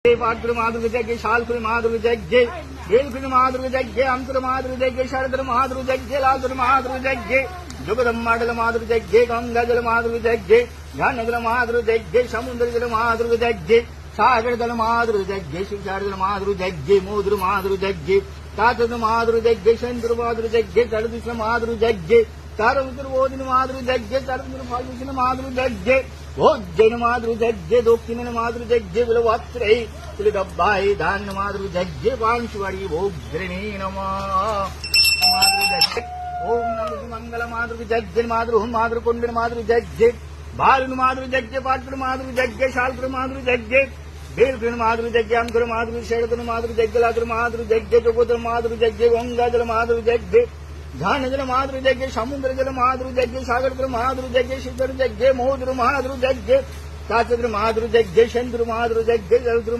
पात्र माधुर यज्ञ शालपुर माधुर यज्ञ बेलपुर माधुर यज्ञ अंतर माधुर यज्ञ शरदर माधुर यज्ञ लादर माधुर यज्ञ जुगदम मंडल माधुर यज्ञ गंगा जल माधुर यज्ञ ध्यानजल माधुर यज्ञ समुद्र जल माधुर यज्ञ सागर जल माधुर यज्ञ शिवसार जल माधुर यज्ञ मोदुर माधुर यज्ञ तातद माधुर यज्ञ चंद्र माधुर यज्ञ जलदिष्ण माधुर यज्ञ तारमुद्र ओदिन माधुर यज्ञ तारमुद्र फाल्गुन माधुर यज्ञ भोजन माधुर यज्ञ दक्षिण माधुर यज्ञ बिलवत्रे तिलडब्बाई धान्य माधुर यज्ञ वांशवाड़ी भोग्रणे नमः माधुर यज्ञ ओम नमो मंगल माधुर यज्ञ माधुर होम माधुर कुंडन माधुर यज्ञ बालन माधुर यज्ञ पात्र माधुर यज्ञ शालपुर माधुर यज्ञ बेलपुर माधुर यज्ञ अंकुर माधुर शरदन माधुर यज्ञ लादर माधुर यज्ञ जोगोदर माधुर यज्ञ गंगा जल माधुर यज्ञ ध्यान जल माधुर यज्ञ समुद्र जल माधुर यज्ञ सागर जल माधुर यज्ञ शिखर यज्ञ मोदुर माधुर यज्ञ ताचद्र माधुर यज्ञ चंद्र माधुर यज्ञ जलद्र